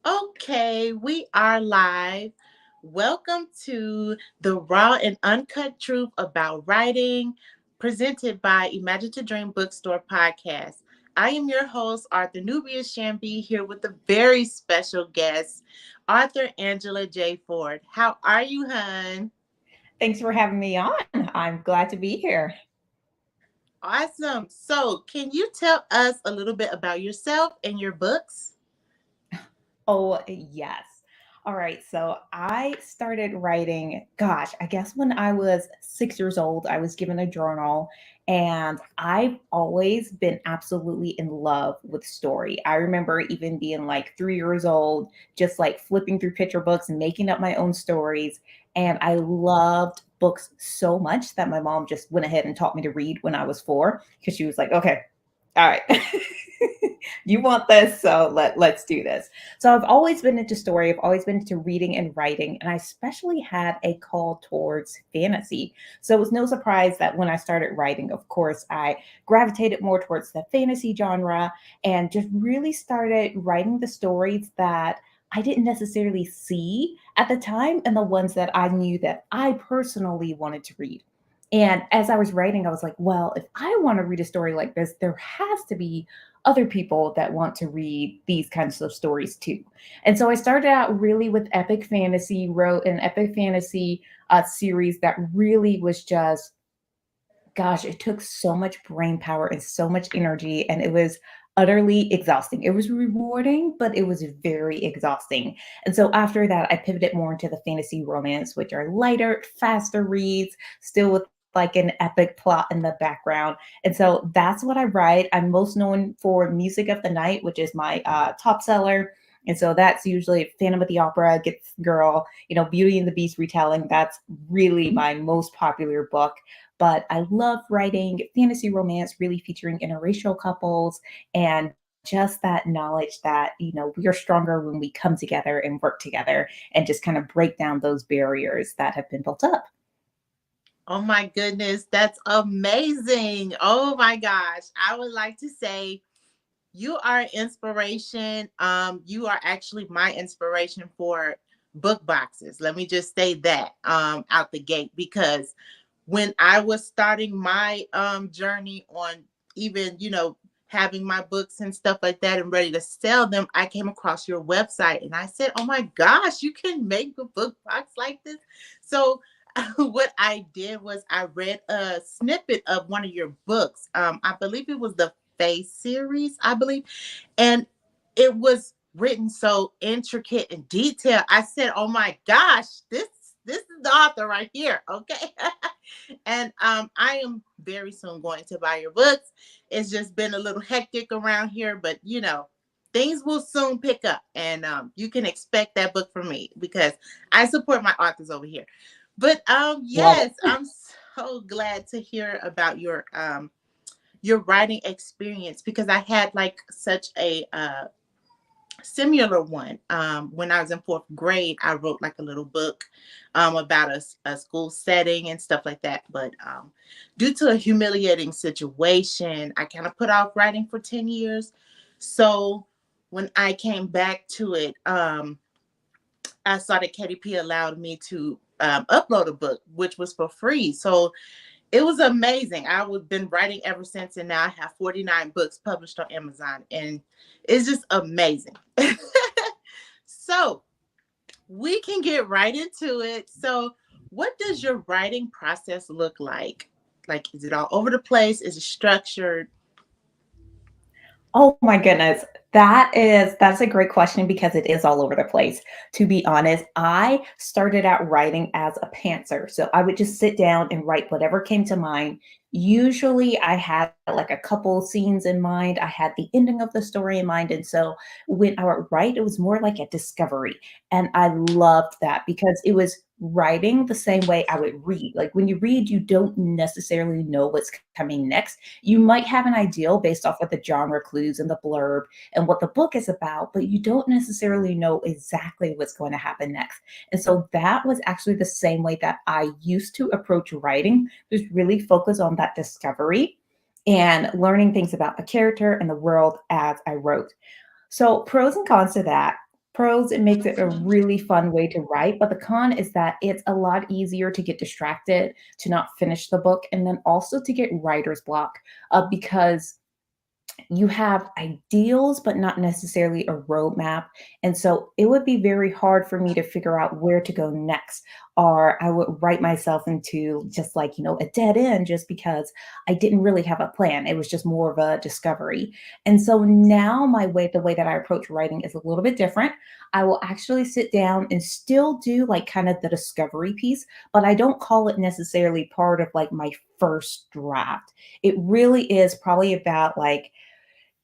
Okay, we are live. Welcome to the Raw and Uncut Truth About Writing, presented by Imagine to Dream Bookstore podcast. I am your host, Arthur Nubia Shambee, here with a very special guest, Arthur Angela J. Ford. How are you, hun? Thanks for having me on. I'm glad to be here. Awesome. So, can you tell us a little bit about yourself and your books? Oh, yes. All right. So I started writing, gosh, I guess when I was 6 years old, I was given a journal, and I've always been absolutely in love with story. I remember even being like 3 years old, just like flipping through picture books and making up my own stories. And I loved books so much that my mom just went ahead and taught me to read when I was 4 because she was like, okay, all right. You want this, so let's do this. So I've always been into story, I've always been into reading and writing, and I especially had a call towards fantasy. So it was no surprise that when I started writing, of course, I gravitated more towards the fantasy genre and just really started writing the stories that I didn't necessarily see at the time and the ones that I knew that I personally wanted to read. And as I was writing, I was like, well, if I want to read a story like this, there has to be other people that want to read these kinds of stories too. And so I started out really with epic fantasy, wrote an epic fantasy series that really was just, gosh, it took so much brain power and so much energy, and it was utterly exhausting. It was rewarding, but it was very exhausting. And so after that, I pivoted more into the fantasy romance, which are lighter, faster reads, still with like an epic plot in the background. And so that's what I write. I'm most known for Music of the Night, which is my top seller. And so that's usually Phantom of the Opera, Gets Girl, Beauty and the Beast retelling. That's really my most popular book. But I love writing fantasy romance, really featuring interracial couples and just that knowledge that, we are stronger when we come together and work together and just kind of break down those barriers that have been built up. Oh my goodness, that's amazing. Oh my gosh. I would like to say you are an inspiration. You are actually my inspiration for book boxes. Let me just say that out the gate, because when I was starting my journey on even, having my books and stuff like that and ready to sell them, I came across your website and I said, "Oh my gosh, you can make a book box like this." So what I did was I read a snippet of one of your books. I believe it was the Face series, I believe, and it was written so intricate and detailed. I said, "Oh my gosh, this is the author right here." Okay. And I am very soon going to buy your books. It's just been a little hectic around here, but things will soon pick up, and you can expect that book from me because I support my authors over here. But Love yes, I'm so glad to hear about your writing experience, because I had like such a similar one. When I was in fourth grade, I wrote like a little book about a school setting and stuff like that. But due to a humiliating situation, I kind of put off writing for 10 years. So when I came back to it, I saw that KDP allowed me to upload a book, which was for free. So it was amazing. I've been writing ever since, and now I have 49 books published on Amazon, and it's just amazing. So we can get right into it. So, what does your writing process look like? Like, is it all over the place? Is it structured? Oh my goodness. That's a great question because it is all over the place. To be honest, I started out writing as a pantser. So I would just sit down and write whatever came to mind. Usually I had like a couple scenes in mind. I had the ending of the story in mind. And so when I would write, it was more like a discovery. And I loved that because it was writing the same way I would read. Like when you read, you don't necessarily know what's coming next. You might have an ideal based off of the genre clues and the blurb and what the book is about, but you don't necessarily know exactly what's going to happen next. And so that was actually the same way that I used to approach writing, just really focus on that discovery and learning things about the character and the world as I wrote. So, pros and cons to that. Prose, it makes it a really fun way to write, but the con is that it's a lot easier to get distracted, to not finish the book, and then also to get writer's block because you have ideals, but not necessarily a roadmap. And so it would be very hard for me to figure out where to go next. Or I would write myself into just like, a dead end just because I didn't really have a plan. It was just more of a discovery. And so now the way that I approach writing is a little bit different. I will actually sit down and still do like kind of the discovery piece, but I don't call it necessarily part of like my first draft. It really is probably about like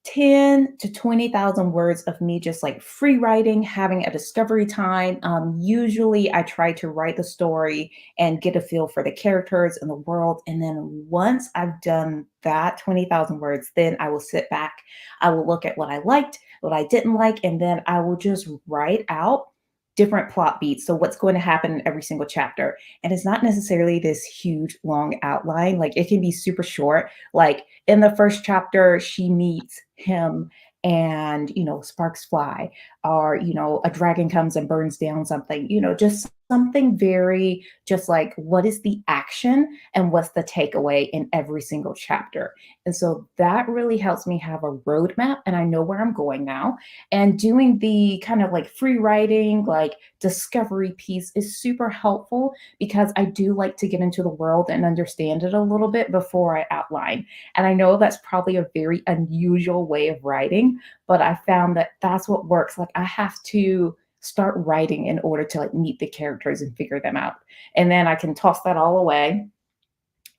10 to 20,000 words of me just like free writing, having a discovery time. Usually, I try to write the story and get a feel for the characters and the world. And then once I've done that 20,000 words, then I will sit back. I will look at what I liked, what I didn't like, and then I will just write out different plot beats. So, what's going to happen in every single chapter. And it's not necessarily this huge, long outline. Like, it can be super short. Like, in the first chapter, she meets him and sparks fly, or a dragon comes and burns down something, just something very just like what is the action and what's the takeaway in every single chapter. And so that really helps me have a roadmap and I know where I'm going now. And doing the kind of like free writing, like discovery piece is super helpful because I do like to get into the world and understand it a little bit before I outline. And I know that's probably a very unusual way of writing, but I found that that's what works. Like I have to start writing in order to like meet the characters and figure them out. And then I can toss that all away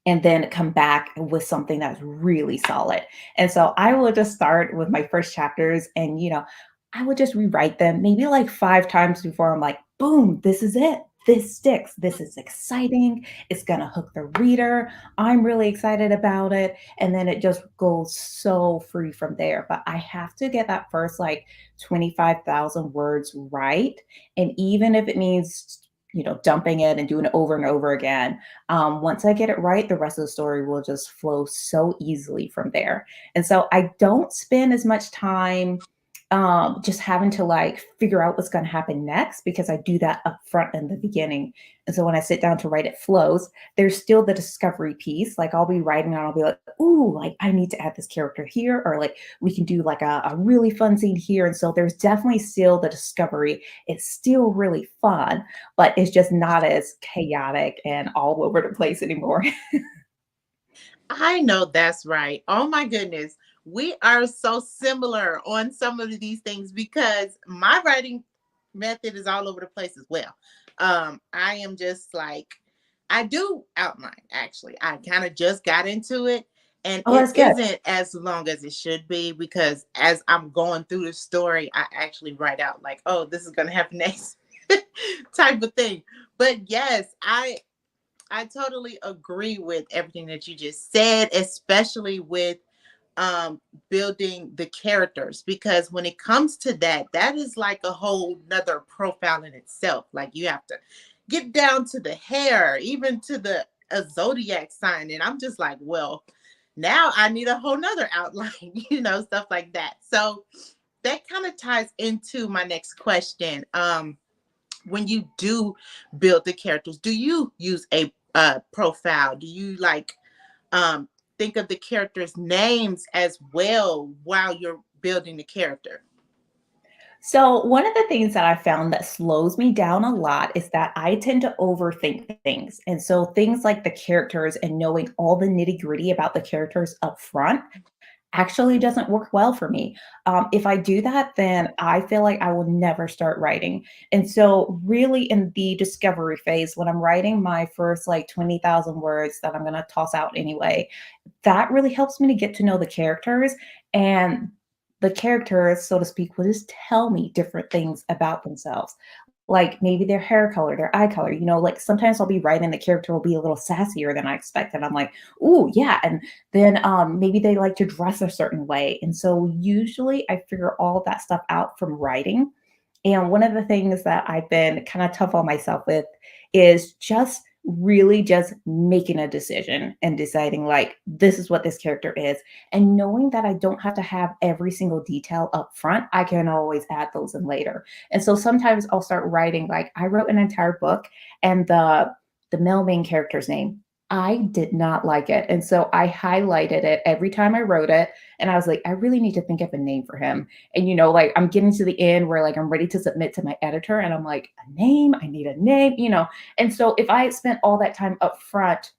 and then come back with something that's really solid. And so I will just start with my first chapters and, I would just rewrite them maybe like 5 times before I'm like, boom, this is it. This sticks. This is exciting. It's going to hook the reader. I'm really excited about it. And then it just goes so free from there. But I have to get that first like 25,000 words right. And even if it means, dumping it and doing it over and over again, once I get it right, the rest of the story will just flow so easily from there. And so I don't spend as much time just having to like figure out what's going to happen next because I do that up front in the beginning. And so when I sit down to write, it flows. There's still the discovery piece. Like I'll be writing and I'll be like, ooh, like I need to add this character here, or like we can do like a really fun scene here. And so there's definitely still the discovery. It's still really fun, but it's just not as chaotic and all over the place anymore. I know that's right. Oh my goodness. We are so similar on some of these things because my writing method is all over the place as well. I am just like, I do outline actually. I kind of just got into it and Oh, it that's good. isn't as long as it should be because as I'm going through the story, I actually write out like, oh, this is going to happen next type of thing. But yes, I totally agree with everything that you just said, especially with building the characters because when it comes to that, that is like a whole nother profile in itself. Like you have to get down to the hair, even to the a zodiac sign. And I'm just like, well, now I need a whole nother outline, stuff like that. So that kind of ties into my next question. When you do build the characters, do you use a profile? Do you like um, think of the characters' names as well while you're building the character? So, one of the things that I found that slows me down a lot is that I tend to overthink things. And so, things like the characters and knowing all the nitty gritty about the characters up front actually doesn't work well for me. If I do that, then I feel like I will never start writing. And so, really, in the discovery phase, when I'm writing my first like 20,000 words that I'm going to toss out anyway, that really helps me to get to know the characters. And the characters, so to speak, will just tell me different things about themselves. Like maybe their hair color, their eye color, like sometimes I'll be writing the character will be a little sassier than I expect. And I'm like, ooh, yeah. And then maybe they like to dress a certain way. And so usually I figure all of that stuff out from writing. And one of the things that I've been kind of tough on myself with is just really just making a decision and deciding like this is what this character is, and knowing that I don't have to have every single detail up front. I can always add those in later. And so sometimes I'll start writing, like I wrote an entire book, and the male main character's name, I did not like it. And so I highlighted it every time I wrote it. And I was like, I really need to think of a name for him. And, like I'm getting to the end where like I'm ready to submit to my editor. And I'm like, a name, I need a name. And so if I had spent all that time up front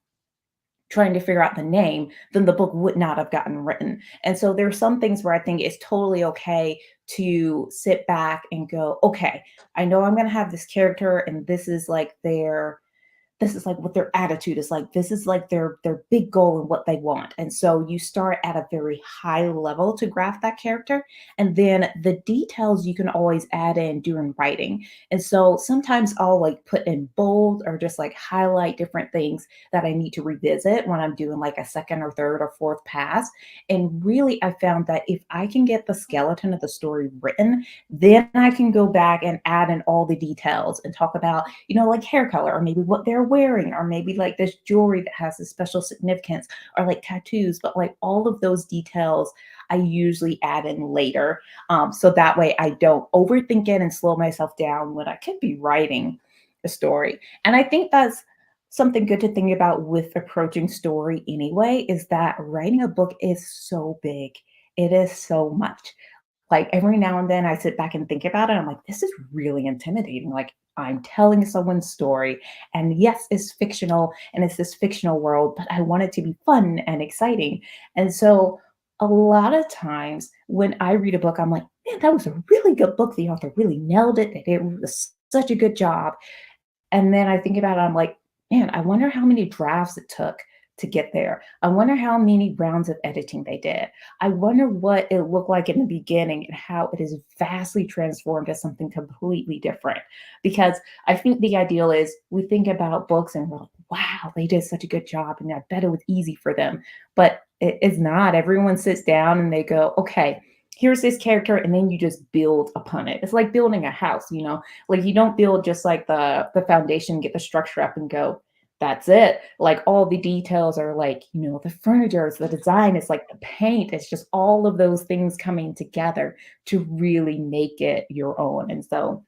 trying to figure out the name, then the book would not have gotten written. And so there's some things where I think it's totally okay to sit back and go, okay, I know I'm going to have this character and this is like what their attitude is like. This is like their big goal and what they want. And so you start at a very high level to graph that character, and then the details you can always add in during writing. And so sometimes I'll like put in bold or just like highlight different things that I need to revisit when I'm doing like a second or third or fourth pass. And really I found that if I can get the skeleton of the story written, then I can go back and add in all the details and talk about, like hair color, or maybe what they're wearing, or maybe like this jewelry that has a special significance, or like tattoos. But like all of those details, I usually add in later. So that way I don't overthink it and slow myself down when I could be writing a story. And I think that's something good to think about with approaching story anyway, is that writing a book is so big. It is so much. Like every now and then I sit back and think about it. I'm like, this is really intimidating. Like I'm telling someone's story. And yes, it's fictional and it's this fictional world, but I want it to be fun and exciting. And so a lot of times when I read a book, I'm like, man, that was a really good book. The author really nailed it. They did such a good job. And then I think about it, I'm like, man, I wonder how many drafts it took to get there. I wonder how many rounds of editing they did. I wonder what it looked like in the beginning and how it is vastly transformed to something completely different. Because I think the ideal is we think about books and we're like, wow, they did such a good job. And I bet it was easy for them. But it is not. Everyone sits down and they go, okay, here's this character, and then you just build upon it. It's like building a house. Like you don't build just like the foundation, get the structure up and go, that's it. Like all the details are like, the furniture, it's the design, it's like the paint, it's just all of those things coming together to really make it your own. And so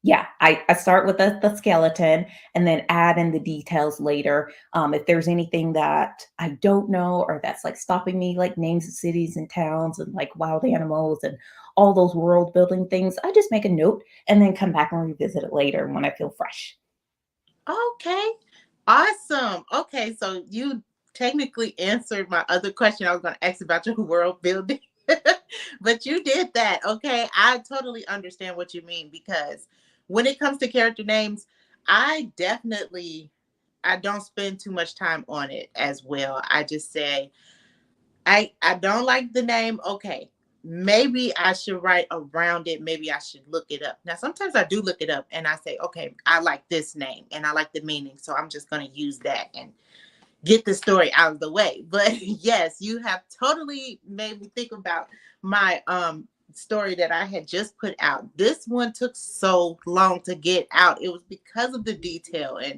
yeah, I start with the skeleton and then add in the details later. If there's anything that I don't know or that's like stopping me, like names of cities and towns and like wild animals and all those world building things, I just make a note and then come back and revisit it later when I feel fresh. Okay. Awesome. Okay, so you technically answered my other question. I was going to ask about your world building. But you did that. Okay. I totally understand what you mean, because when it comes to character names, I don't spend too much time on it as well. I just say I don't like the name. Okay. Maybe I should write around it. Maybe I should look it up. Now, sometimes I do look it up and I say, okay, I like this name and I like the meaning. So I'm just going to use that and get the story out of the way. But yes, you have totally made me think about my story that I had just put out. This one took so long to get out. It was because of the detail and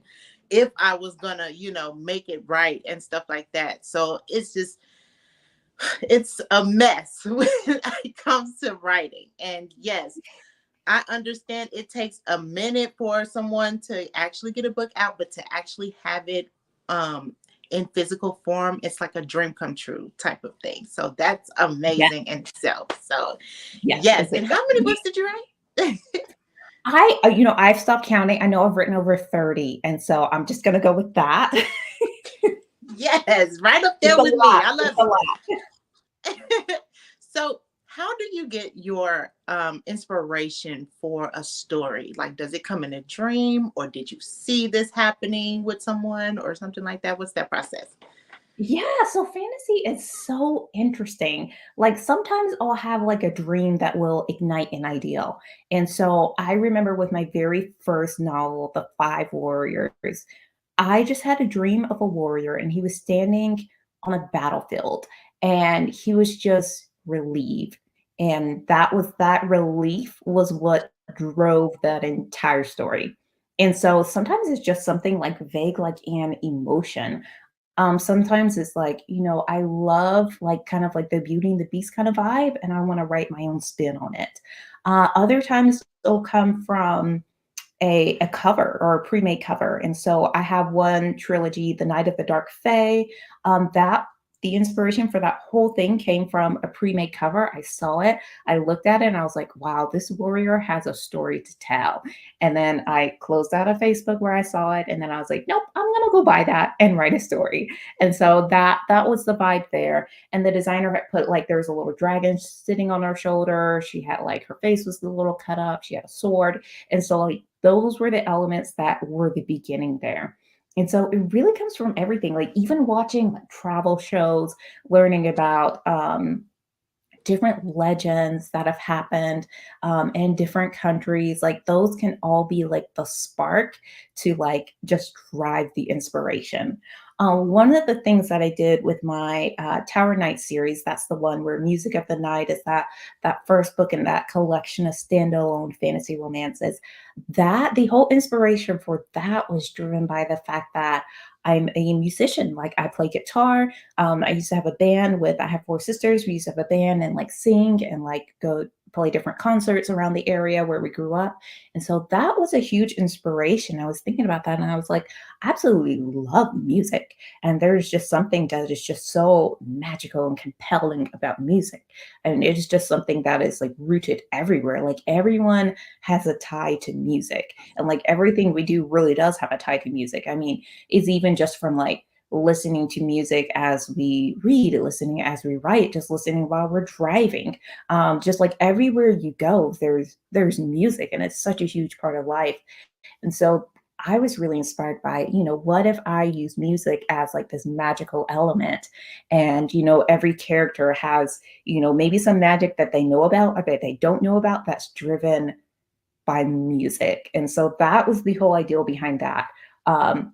if I was gonna, make it right and stuff like that. So it's a mess when it comes to writing. And yes, I understand it takes a minute for someone to actually get a book out, but to actually have it in physical form, it's like a dream come true type of thing. So that's Yeah, amazing in itself. So yes, yes. it's And exciting. how many books did you write? I've stopped counting. I know I've written over 30, and so I'm just gonna go with that. Yes, right up It's there a with me. lot. I It's love a lot. it. So how do you get your inspiration for a story? Like, does it come in a dream, or did you see this happening with someone or something like that? What's that process? Yeah, so fantasy is so interesting. Like sometimes I'll have like a dream that will ignite an ideal. And so I remember with my very first novel, The Five Warriors, I just had a dream of a warrior and he was standing on a battlefield and he was just relieved. And that relief was what drove that entire story. And so sometimes it's just something like vague, like an emotion. Sometimes it's like, I love like kind of like the Beauty and the Beast kind of vibe, and I want to write my own spin on it. Other times it'll come from a cover or a pre-made cover. And so I have one trilogy, The Night of the Dark Fae. That the inspiration for that whole thing came from a pre-made cover. I saw it, I looked at it, and I was like, wow, this warrior has a story to tell. And then I closed out of Facebook where I saw it, and then I was like, nope, I'm gonna go buy that and write a story. And so that was the vibe there. And the designer had put like there was a little dragon sitting on her shoulder. She had like her face was a little cut up. She had a sword, and so like those were the elements that were the beginning there. And so it really comes from everything, like even watching like travel shows, learning about different legends that have happened in different countries. Like those can all be like the spark to like just drive the inspiration. One of the things that I did with my Tower Night series, that's the one where Music of the Night is that first book in that collection of standalone fantasy romances. That the whole inspiration for that was driven by the fact that I'm a musician. Like I play guitar. I used to have a band with I have 4 sisters. We used to have a band and like sing and like go play different concerts around the area where we grew up. And so that was a huge inspiration. I was thinking about that and I was like, I absolutely love music. And there's just something that is just so magical and compelling about music. And it is just something that is like rooted everywhere. Like everyone has a tie to music. And like everything we do really does have a tie to music. I mean, it's even just from like listening to music as we read, listening as we write, just listening while we're driving. Just like everywhere you go, there's music, and it's such a huge part of life. And so I was really inspired by, what if I use music as like this magical element? And, every character has, maybe some magic that they know about or that they don't know about that's driven by music. And so that was the whole ideal behind that. Um,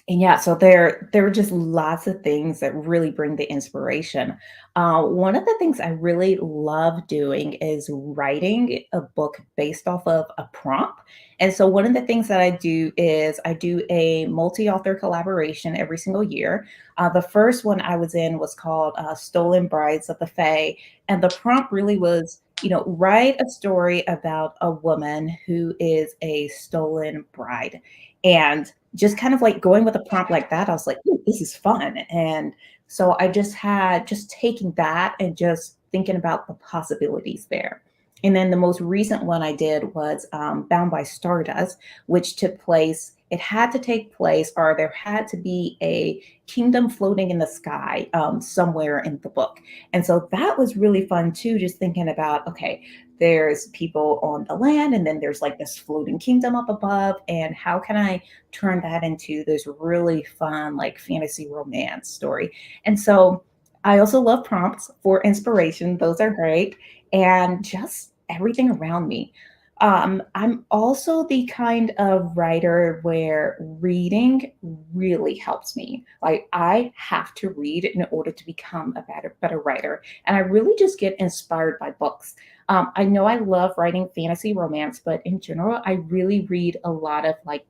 and yeah, so there were just lots of things that really bring the inspiration. One of the things I really love doing is writing a book based off of a prompt. And so one of the things that I do is I do a multi-author collaboration every single year. The first one I was in was called Stolen Brides of the Fae, and the prompt really was, write a story about a woman who is a stolen bride. And just kind of like going with a prompt like that, I was like, "Ooh, this is fun." And so I just had just taking that and just thinking about the possibilities there. And then the most recent one I did was Bound by Stardust, which took place, it had to take place, or there had to be a kingdom floating in the sky somewhere in the book. And so that was really fun too, just thinking about, okay, there's people on the land, and then there's like this floating kingdom up above. And how can I turn that into this really fun, like fantasy romance story? And so I also love prompts for inspiration. Those are great. And just everything around me. I'm also the kind of writer where reading really helps me. Like I have to read in order to become a better writer. And I really just get inspired by books. I know I love writing fantasy romance, but in general, I really read a lot of like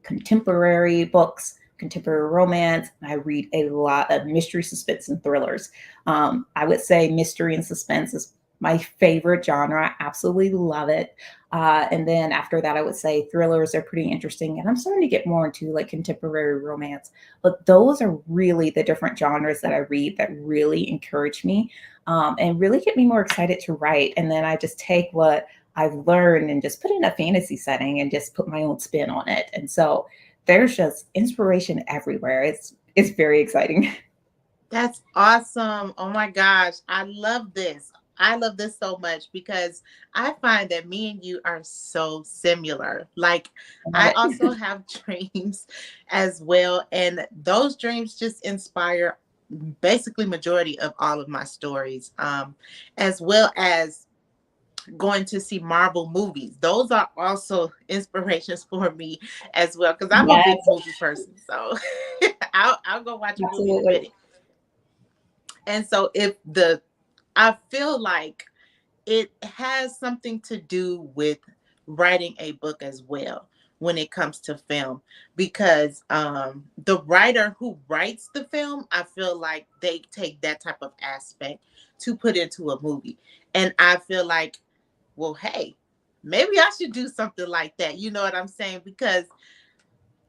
contemporary books, contemporary romance. I read a lot of mystery, suspense, and thrillers. I would say mystery and suspense is my favorite genre. I absolutely love it. And then after that, I would say thrillers are pretty interesting. And I'm starting to get more into like contemporary romance. But those are really the different genres that I read that really encourage me and really get me more excited to write. And then I just take what I've learned and just put it in a fantasy setting and just put my own spin on it. And so there's just inspiration everywhere. It's very exciting. That's awesome. Oh my gosh. I love this. I love this so much because I find that me and you are so similar. Like, I love I it. also have dreams as well. And those dreams just inspire basically majority of all of my stories, as well as going to see Marvel movies. Those are also inspirations for me as well because I'm a Yes, big movie person. So I'll go watch a movie in a absolutely. minute. And so I feel like it has something to do with writing a book as well. when it comes to film, because the writer who writes the film, I feel like they take that type of aspect to put into a movie. And I feel like, well, hey, maybe I should do something like that. You know what I'm saying? Because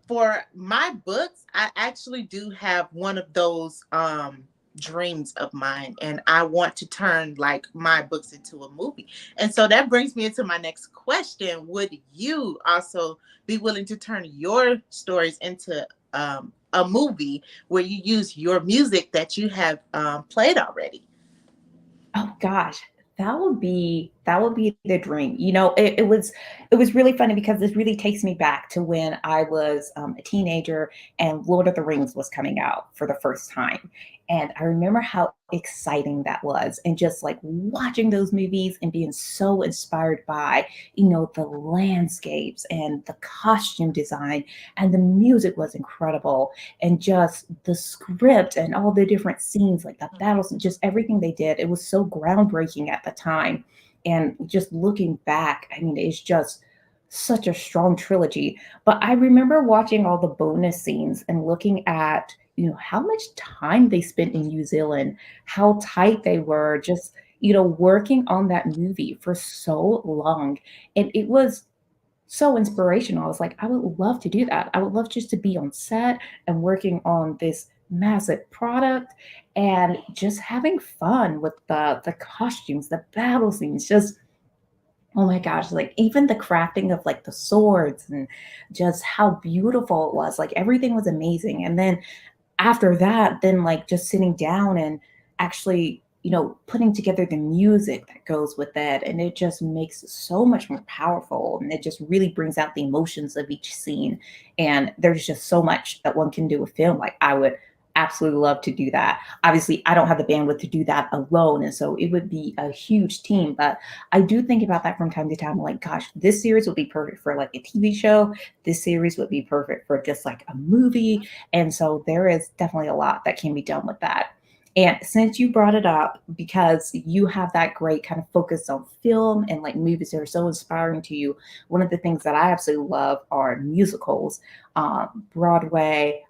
for my books, I actually do have one of those dreams of mine, and I want to turn like my books into a movie. And so that brings me into my next question. Would you also be willing to turn your stories into a movie where you use your music that you have played already? Oh gosh, that would be the dream. It was really funny because this really takes me back to when I was a teenager and Lord of the Rings was coming out for the first time. And I remember how exciting that was, and just like watching those movies and being so inspired by, the landscapes and the costume design, and the music was incredible, and just the script and all the different scenes, like the battles and just everything they did. It was so groundbreaking at the time. And just looking back, I mean, it's just such a strong trilogy. But I remember watching all the bonus scenes and looking at, how much time they spent in New Zealand, how tight they were, just, working on that movie for so long. And it was so inspirational. I was like, I would love to do that. I would love just to be on set and working on this massive product and just having fun with the costumes, the battle scenes, just oh my gosh, like even the crafting of like the swords and just how beautiful it was. Like everything was amazing. And then after that, then like just sitting down and actually, putting together the music that goes with it. And it just makes it so much more powerful. And it just really brings out the emotions of each scene. And there's just so much that one can do with film. Like I would absolutely love to do that. Obviously, I don't have the bandwidth to do that alone. And so it would be a huge team. But I do think about that from time to time. Like, gosh, this series would be perfect for like a TV show. This series would be perfect for just like a movie. And so there is definitely a lot that can be done with that. And since you brought it up, because you have that great kind of focus on film and like movies that are so inspiring to you, one of the things that I absolutely love are musicals, Broadway.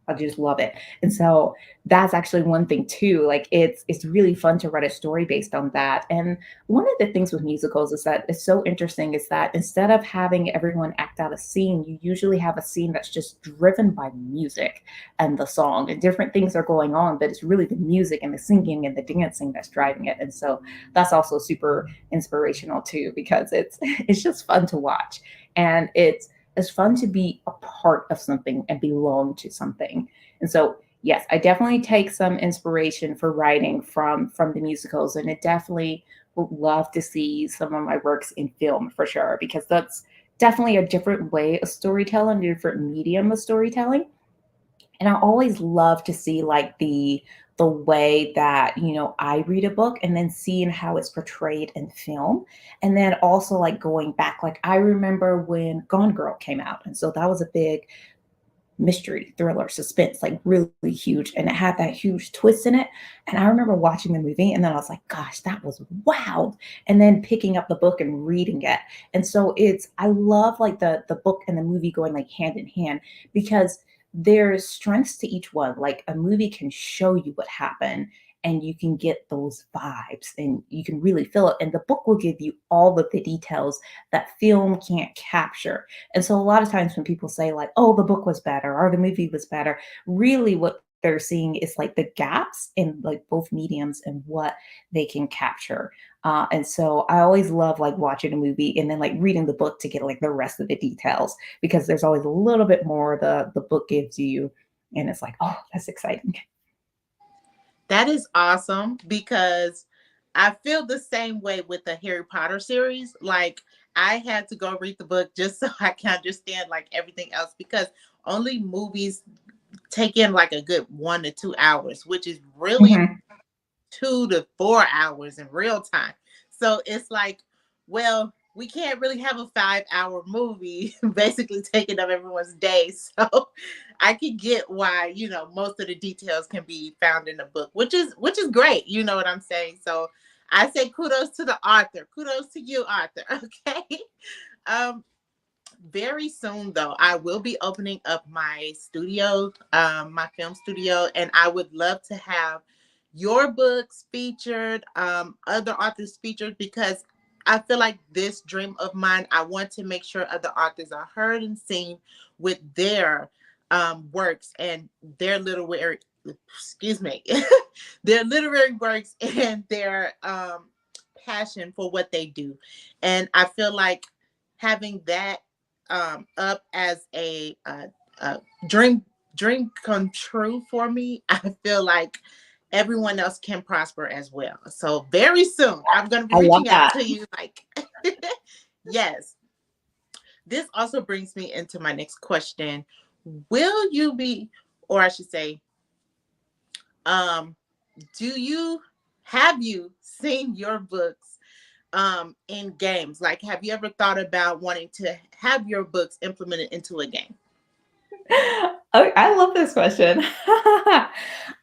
I just love it. And so that's actually one thing too. Like it's really fun to write a story based on that. And one of the things with musicals is that it's so interesting is that instead of having everyone act out a scene, you usually have a scene that's just driven by music and the song, and different things are going on, but it's really the music and the singing and the dancing that's driving it. And so that's also super inspirational too, because it's just fun to watch. And it's fun to be a part of something and belong to something. And so, yes, I definitely take some inspiration for writing from the musicals, and it definitely would love to see some of my works in film for sure, because that's definitely a different way of storytelling, a different medium of storytelling. And I always love to see like the way that, I read a book and then seeing how it's portrayed in film. And then also like going back, like I remember when Gone Girl came out. And so that was a big mystery, thriller, suspense, like really huge. And it had that huge twist in it. And I remember watching the movie and then I was like, gosh, that was wild. And then picking up the book and reading it. And so I love like the book and the movie going like hand in hand, because there's strengths to each one. Like a movie can show you what happened and you can get those vibes and you can really feel it. And the book will give you all of the details that film can't capture. And so a lot of times when people say like, oh, the book was better or the movie was better, really what they're seeing is like the gaps in like both mediums and what they can capture. And so I always love like watching a movie and then like reading the book to get like the rest of the details, because there's always a little bit more the book gives you. And it's like, oh, that's exciting. That is awesome, because I feel the same way with the Harry Potter series. Like I had to go read the book just so I can understand like everything else, because only movies take in like a good 1 to 2 hours, which is really Mhm. 2 to 4 hours in real time. So it's like, well, we can't really have a 5 hour movie basically taking up everyone's day. So I can get why, most of the details can be found in the book, which is great. You know what I'm saying? So I say kudos to the author. Kudos to you, Arthur. Okay. Um, very soon though, I will be opening up my studio, my film studio, and I would love to have your books featured, other authors featured, because I feel like this dream of mine, I want to make sure other authors are heard and seen with their works and their literary, excuse me, their literary works and their passion for what they do. And I feel like having that up as a dream come true for me, I feel like everyone else can prosper as well. So very soon, I'm going to be I love reaching out that. to you. Like, yes. This also brings me into my next question. Will you be, or I should say, um, do you have you seen your books in games? Like, have you ever thought about wanting to have your books implemented into a game? Oh, I love this question.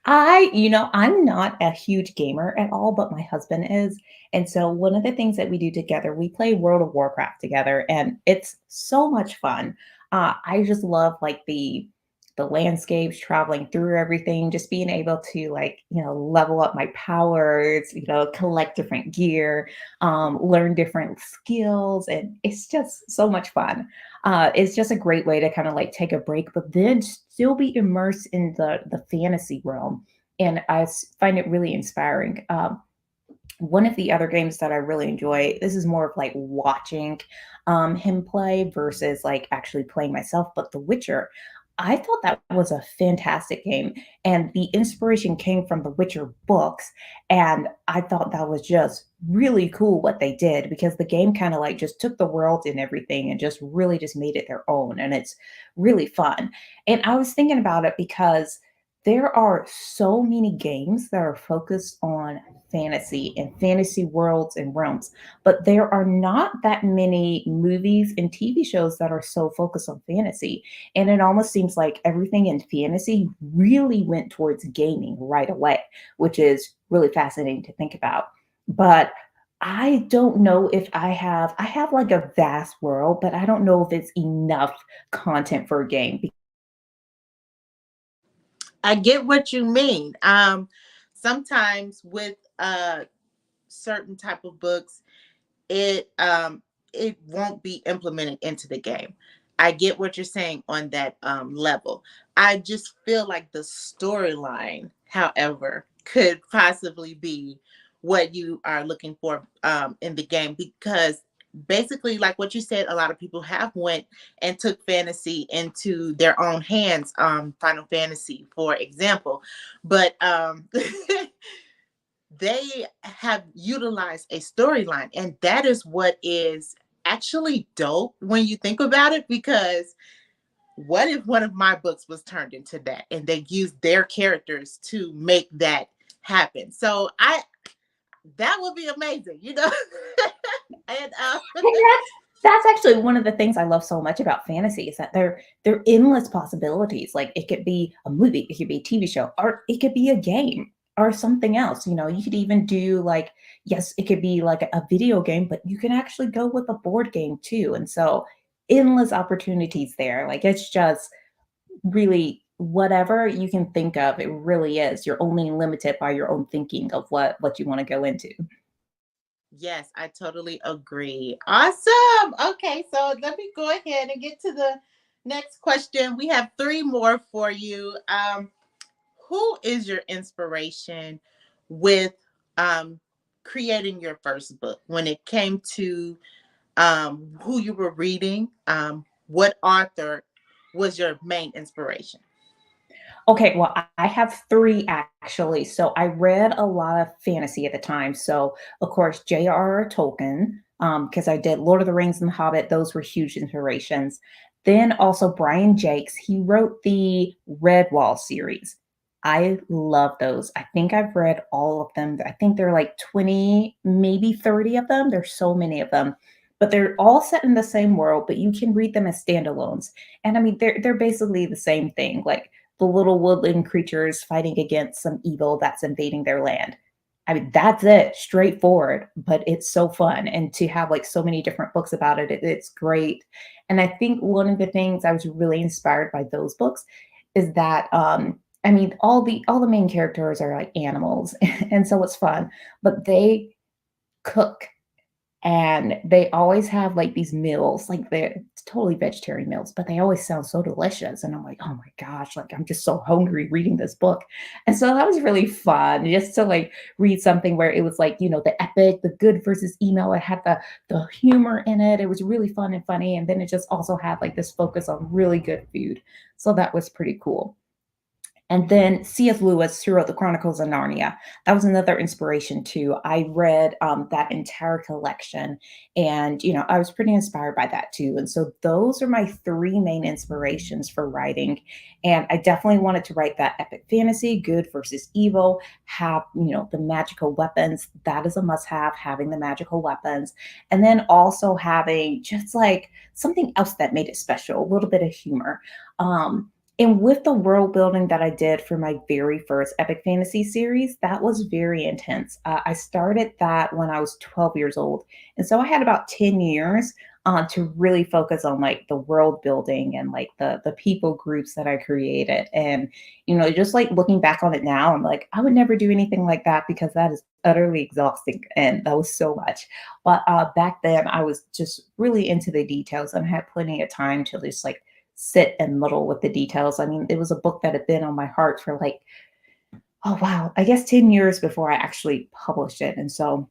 I'm not a huge gamer at all, but my husband is. And so one of the things that we do together, we play World of Warcraft together, and it's so much fun. I just love like the landscapes, traveling through everything, just being able to like, level up my powers, collect different gear, learn different skills, and it's just so much fun. It's just a great way to kind of like take a break, but then still be immersed in the fantasy realm. And find it really inspiring. One of the other games that I really enjoy, this is more of like watching him play versus like actually playing myself, but The Witcher. I thought that was a fantastic game. And the inspiration came from the Witcher books. And I thought that was just really cool what they did because the game kind of like just took the world and everything and just really just made it their own. And it's really fun. And I was thinking about it because there are so many games that are focused on fantasy and fantasy worlds and realms, but there are not that many movies and TV shows that are so focused on fantasy. And it almost seems like everything in fantasy really went towards gaming right away, which is really fascinating to think about. But I don't know if I have like a vast world, but I don't know if it's enough content for a game. I get what you mean. Sometimes with certain type of books, it won't be implemented into the game. I get what you're saying on that level. I just feel like the storyline, however, could possibly be what you are looking for in the game, because basically like what you said, a lot of people have went and took fantasy into their own hands, Final Fantasy for example. But they have utilized a storyline, and that is what is actually dope when you think about it, because what if one of my books was turned into that and they used their characters to make that happen? So I that would be amazing, you know. And And that's actually one of the things I love so much about fantasy is that they're endless possibilities. Like it could be a movie, it could be a TV show, or it could be a game or something else. You could even do like, yes, it could be like a video game, but you can actually go with a board game too. And so endless opportunities there. Like it's just really whatever you can think of, it really is. You're only limited by your own thinking of what you want to go into. yes, I totally agree. Awesome. Okay, so let me go ahead and get to the next question. We have three more for you. Who is your inspiration with um, creating your first book? When it came to who you were reading, what author was your main inspiration? Okay, well, I have 3 actually. So I read a lot of fantasy at the time. So, of course, J.R.R. Tolkien, because I did Lord of the Rings and The Hobbit. Those were huge inspirations. Then also Brian Jakes, he wrote the Redwall series. I love those. I think I've read all of them. I think there are like 20, maybe 30 of them. There's so many of them. But they're all set in the same world, but you can read them as standalones. And I mean, they're basically the same thing. Like the little woodland creatures fighting against some evil that's invading their land. I mean, that's it, straightforward, but it's so fun. And to have like so many different books about it, it's great. And I think one of the things I was really inspired by those books is that I mean all the main characters are like animals and so it's fun, but they cook and they always have like these meals, like they're totally vegetarian meals, but they always sound so delicious. And I'm like, oh my gosh, like I'm just so hungry reading this book. And so that was really fun just to like read something where it was like, the epic, the good versus email. It had the humor in it. It was really fun and funny. And then it just also had like this focus on really good food. So that was pretty cool. And then C.S. Lewis, who wrote the Chronicles of Narnia, that was another inspiration too. I read that entire collection, and I was pretty inspired by that too. And so those are my three main inspirations for writing. And I definitely wanted to write that epic fantasy, good versus evil, have the magical weapons. That is a must-have, having the magical weapons, and then also having just like something else that made it special, a little bit of humor. And with the world building that I did for my very first epic fantasy series, that was very intense. I started that when I was 12 years old. And so I had about 10 years to really focus on like the world building and like the people groups that I created. And, just like looking back on it now, I'm like, I would never do anything like that because that is utterly exhausting. And that was so much. But back then, I was just really into the details and had plenty of time to just like sit and muddle with the details. I mean, it was a book that had been on my heart for like, oh wow, I guess 10 years before I actually published it. And so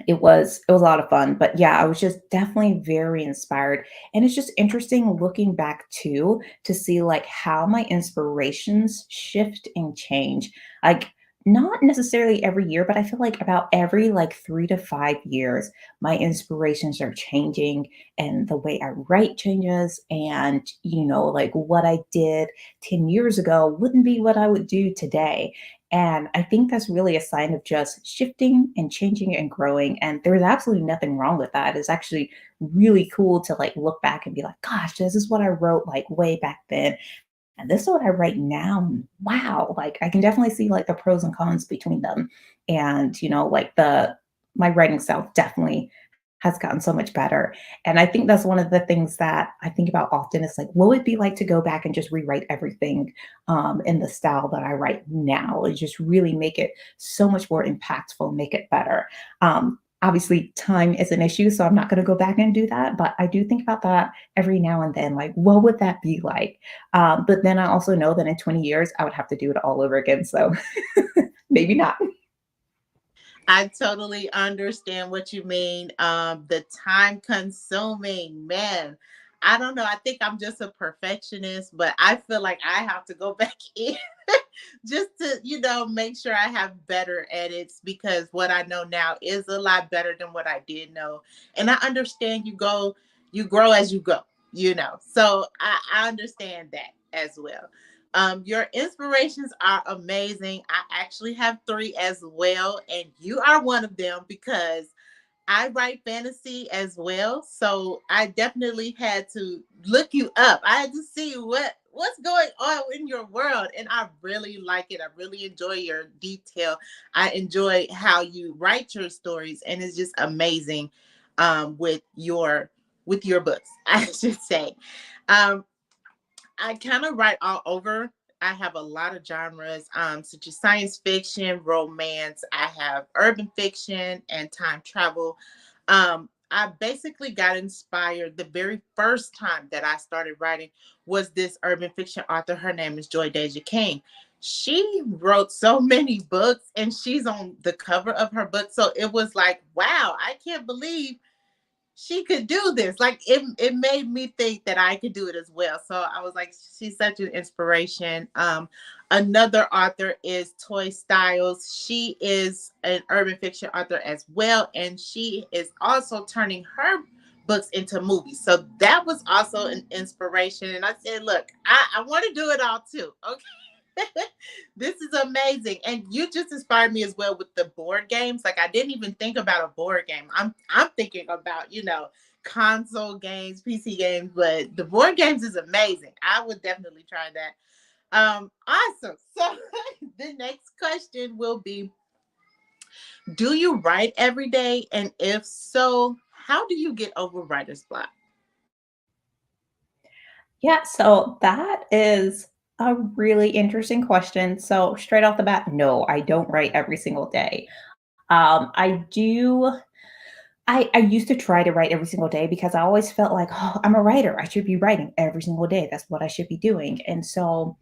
it was a lot of fun. But yeah, I was just definitely very inspired. And it's just interesting looking back too to see like how my inspirations shift and change. Like not necessarily every year, but I feel like about every like 3 to 5 years, my inspirations are changing and the way I write changes. And, like what I did 10 years ago wouldn't be what I would do today. And I think that's really a sign of just shifting and changing and growing. And there's absolutely nothing wrong with that. It's actually really cool to like look back and be like, gosh, this is what I wrote like way back then. And this is what I write now. Wow. Like I can definitely see like the pros and cons between them. And, like my writing style definitely has gotten so much better. And I think that's one of the things that I think about often is like, what would it be like to go back and just rewrite everything in the style that I write now and just really make it so much more impactful, make it better. Obviously, time is an issue, so I'm not going to go back and do that. But I do think about that every now and then. Like, what would that be like? But then I also know that in 20 years, I would have to do it all over again. So maybe not. I totally understand what you mean. The time consuming, man. I don't know. I think I'm just a perfectionist, but I feel like I have to go back in just to, make sure I have better edits because what I know now is a lot better than what I did know. And I understand you grow as you go, So I understand that as well. Your inspirations are amazing. I actually have three as well, and you are one of them because I write fantasy as well. So I definitely had to look you up. I had to see what's going on in your world, and I really like it. I really enjoy your detail. I enjoy how you write your stories, and it's just amazing with your books. I should say. Um, I kind of write all over. I have a lot of genres, such as science fiction, romance. I have urban fiction and time travel. I basically got inspired the very first time that I started writing was this urban fiction author. Her name is Joy Deja King. She wrote so many books and she's on the cover of her book. So it was like, wow, I can't believe she could do this. Like it made me think that I could do it as well. So I was like, she's such an inspiration. Another author is Toy Styles. She is an urban fiction author as well, and she is also turning her books into movies. So that was also an inspiration. And I said, look, I want to do it all too. Okay. This is amazing. And you just inspired me as well with the board games. Like I didn't even think about a board game. I'm thinking about, console games, PC games, but the board games is amazing. I would definitely try that. Awesome. So the next question will be Do you write every day? And if so, how do you get over writer's block? Yeah, so that is a really interesting question. So, straight off the bat, no, I don't write every single day. I do I used to try to write every single day because I always felt like, "Oh, I'm a writer. I should be writing every single day. That's what I should be doing." And so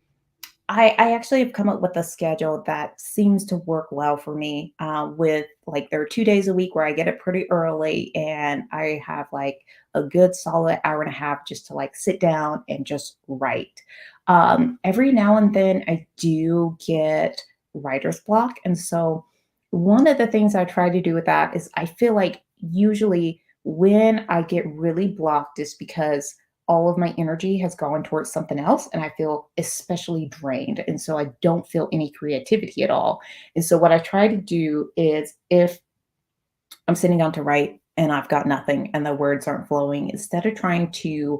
I actually have come up with a schedule that seems to work well for me. With like, there are 2 days a week where I get up pretty early and I have like a good solid hour and a half just to like sit down and just write. Every now and then I do get writer's block. And so one of the things I try to do with that is I feel like usually when I get really blocked is because all of my energy has gone towards something else and I feel especially drained. And so I don't feel any creativity at all. And so what I try to do is if I'm sitting down to write and I've got nothing and the words aren't flowing, instead of trying to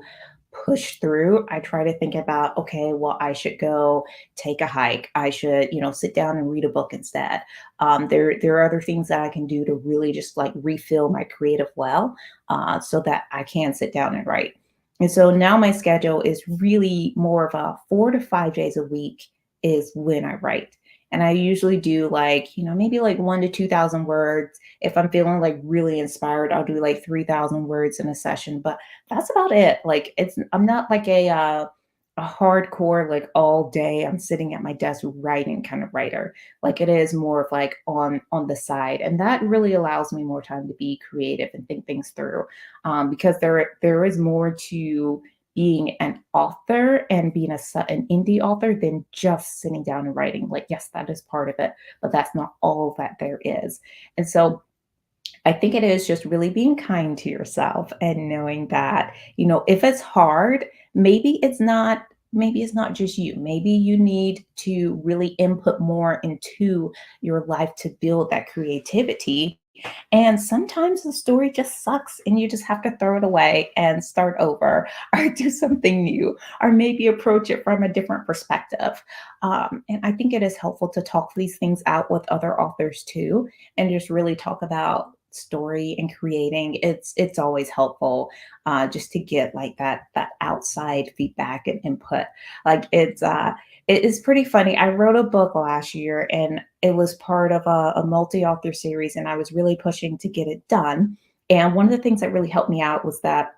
push through, I try to think about, okay, well, I should go take a hike. I should, sit down and read a book instead. There are other things that I can do to really just like refill my creative well, so that I can sit down and write. And so now my schedule is really more of a 4 to 5 days a week is when I write. And I usually do like, maybe like 1 to 2,000 words. If I'm feeling like really inspired, I'll do like 3,000 words in a session. But that's about it. Like, I'm not like a hardcore like all day I'm sitting at my desk writing kind of writer. Like, it is more of like on the side, and that really allows me more time to be creative and think things through. Because there is more to being an author and being an indie author than just sitting down and writing. Like, yes, that is part of it, but that's not all that there is. And so I think it is just really being kind to yourself and knowing that, if it's hard, maybe it's not just you. Maybe you need to really input more into your life to build that creativity. And sometimes the story just sucks and you just have to throw it away and start over or do something new or maybe approach it from a different perspective. And I think it is helpful to talk these things out with other authors too, and just really talk about story and creating. It's always helpful, just to get like that outside feedback and input. Like, it is pretty funny. I wrote a book last year and it was part of a multi-author series, and I was really pushing to get it done. And one of the things that really helped me out was that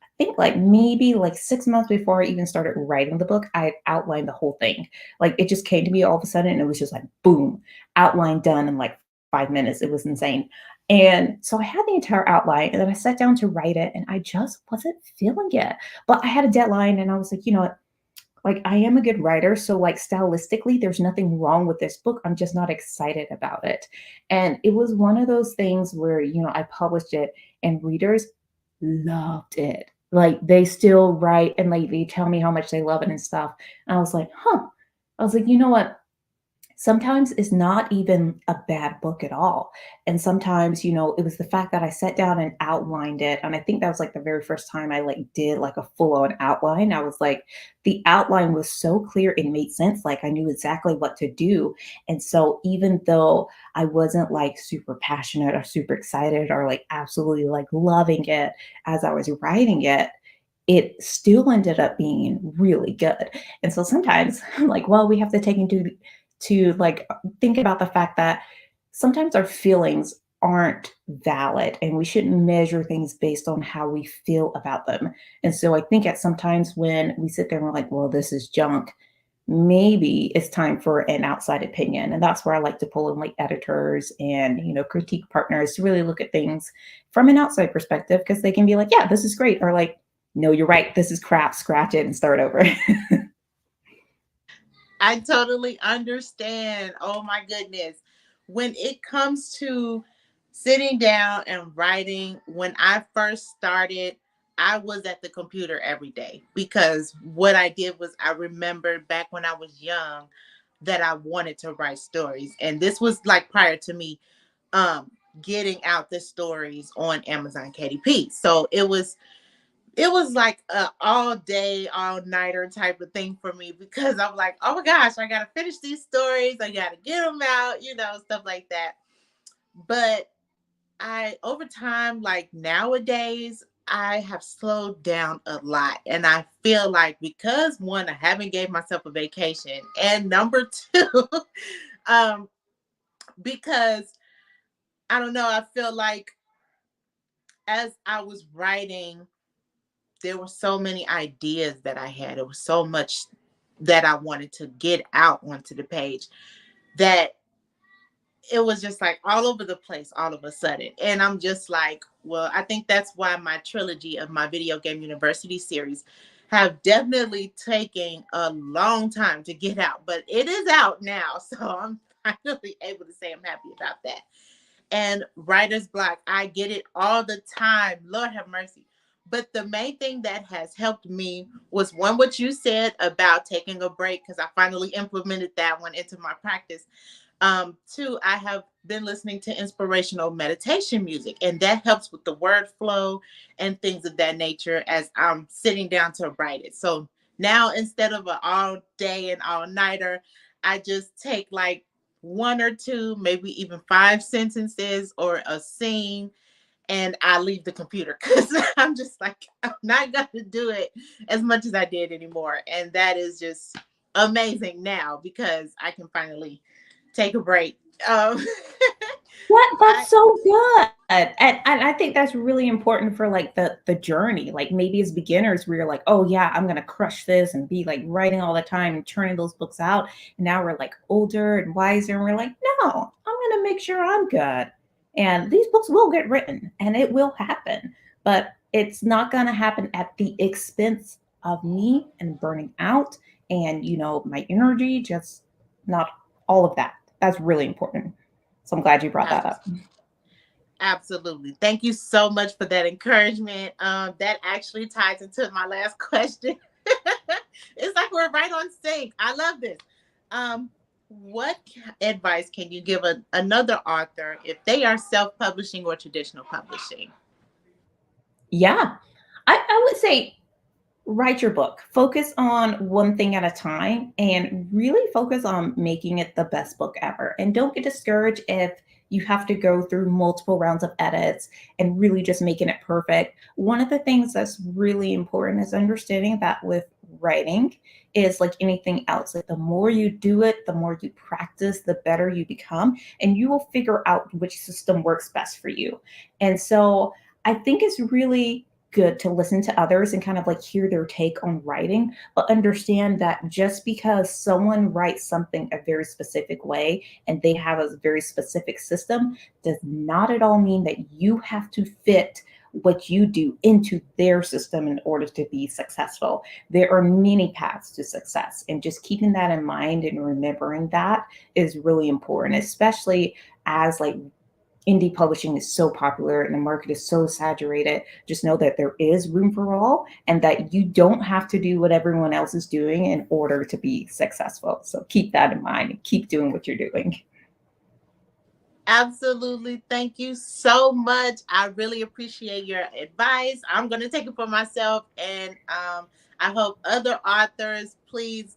I think like maybe like 6 months before I even started writing the book, I had outlined the whole thing. Like, it just came to me all of a sudden and it was just like boom, outline done in like 5 minutes. It was insane. And so I had the entire outline and then I sat down to write it and I just wasn't feeling it. But I had a deadline and I was like, you know what? Like, I am a good writer, so, like, stylistically, there's nothing wrong with this book, I'm just not excited about it, and it was one of those things where, I published it and readers loved it. Like, they still write and, like, they tell me how much they love it and stuff, and I was like, "Huh." I was like, "You know what? Sometimes it's not even a bad book at all." And sometimes, it was the fact that I sat down and outlined it. And I think that was like the very first time I like did like a full on outline. I was like, the outline was so clear, it made sense. Like, I knew exactly what to do. And so even though I wasn't like super passionate or super excited or like absolutely like loving it as I was writing it, it still ended up being really good. And so sometimes I'm like, well, we have to take into to like think about the fact that sometimes our feelings aren't valid and we shouldn't measure things based on how we feel about them. And so I think at sometimes when we sit there and we're like, well, this is junk, maybe it's time for an outside opinion. And that's where I like to pull in like editors and, critique partners to really look at things from an outside perspective, because they can be like, yeah, this is great. Or like, no, you're right, this is crap, scratch it and start over. I totally understand. Oh my goodness. When it comes to sitting down and writing, when I first started, I was at the computer every day because what I did was I remembered back when I was young that I wanted to write stories. And this was like prior to me um getting out the stories on Amazon KDP. So it was like a all day, all nighter type of thing for me because I'm like, oh my gosh, I gotta finish these stories, I gotta get them out, stuff like that. But I over time, like nowadays, I have slowed down a lot. And I feel like because one, I haven't gave myself a vacation. And number two, um, because I don't know, I feel like as I was writing, there were so many ideas that I had. It was so much that I wanted to get out onto the page that it was just like all over the place all of a sudden. And I'm just like, well, I think that's why my trilogy of my video game university series have definitely taken a long time to get out, but it is out now. So I'm finally able to say I'm happy about that. And writer's block, I get it all the time. Lord have mercy. But the main thing that has helped me was one, what you said about taking a break, because I finally implemented that one into my practice. Two, I have been listening to inspirational meditation music, and that helps with the word flow and things of that nature as I'm sitting down to write it. So now instead of an all day and all nighter, I just take like one or two, maybe even five sentences or a scene, and I leave the computer because I'm just like, I'm not going to do it as much as I did anymore. And that is just amazing now because I can finally take a break. What? I That's so good. And I think that's really important for like the journey. Like maybe as beginners, we are like, oh yeah, I'm gonna crush this and be like writing all the time and turning those books out. And now we're like older and wiser, and we're like, no, I'm gonna make sure I'm good. And these books will get written and it will happen. But it's not gonna happen at the expense of me and burning out and my energy, just not all of that. That's really important. So I'm glad you brought that ab- up. absolutely thank you so much for that encouragement. That actually ties into my last question. It's like we're right on sync. I love this. Um, what advice can you give another author if they are self-publishing or traditional publishing? Yeah. I would say write your book. Focus on one thing at a time and really focus on making it the best book ever. And don't get discouraged if you have to go through multiple rounds of edits and really just making it perfect. One of the things that's really important is understanding that with writing is like anything else. Like the more you do it, the more you practice, the better you become, and you will figure out which system works best for you. And so I think it's really good to listen to others and kind of like hear their take on writing, but understand that just because someone writes something a very specific way and they have a very specific system does not at all mean that you have to fit what you do into their system in order to be successful. There are many paths to success, and just keeping that in mind and remembering that is really important, especially as like indie publishing is so popular and the market is so saturated. Just know that there is room for all and that you don't have to do what everyone else is doing in order to be successful. So keep that in mind and keep doing what you're doing. Absolutely. Thank you so much. I really appreciate your advice. I'm going to take it for myself. And I hope other authors, please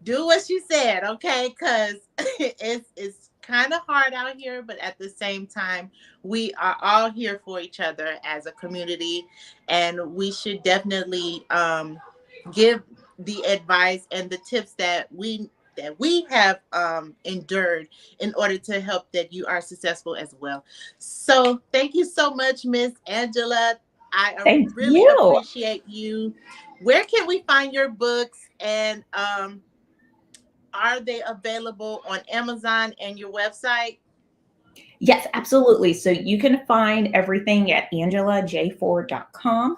do what you said, okay? Because it's kind of hard out here, but at the same time, we are all here for each other as a community, and we should definitely give the advice and the tips that we have endured in order to help that you are successful as well. So thank you so much, Miss Angela. I Thank really you. appreciate you. Where can we find your books, and are they available on Amazon and your website? Yes, absolutely. So you can find everything at angelaj4.com.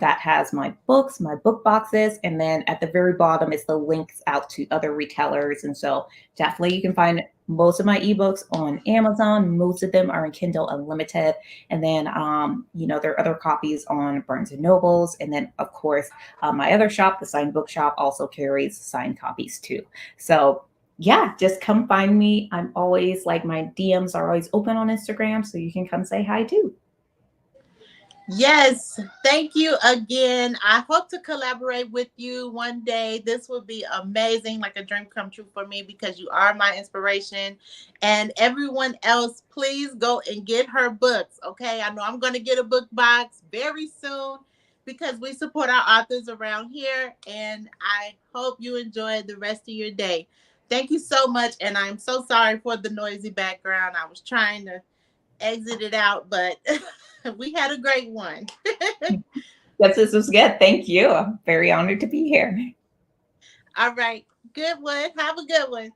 That has my books, my book boxes, and then at the very bottom is the links out to other retailers. And so definitely you can find most of my ebooks on Amazon. Most of them are in Kindle Unlimited. And then, there are other copies on Barnes and Nobles. And then, of course, my other shop, the Signed Book Shop, also carries signed copies too. So yeah, just come find me. I'm always like my DMs are always open on Instagram, so you can come say hi too. Yes, thank you again. I hope to collaborate with you one day. This would be amazing, like a dream come true for me because you are my inspiration. And everyone else, please go and get her books. Okay. I know I'm going to get a book box very soon because we support our authors around here. And I hope you enjoy the rest of your day. Thank you so much. And I'm so sorry for the noisy background. I was trying to exit it out, but we had a great one. Yes, this was good. Thank you. I'm very honored to be here. All right. Good one. Have a good one.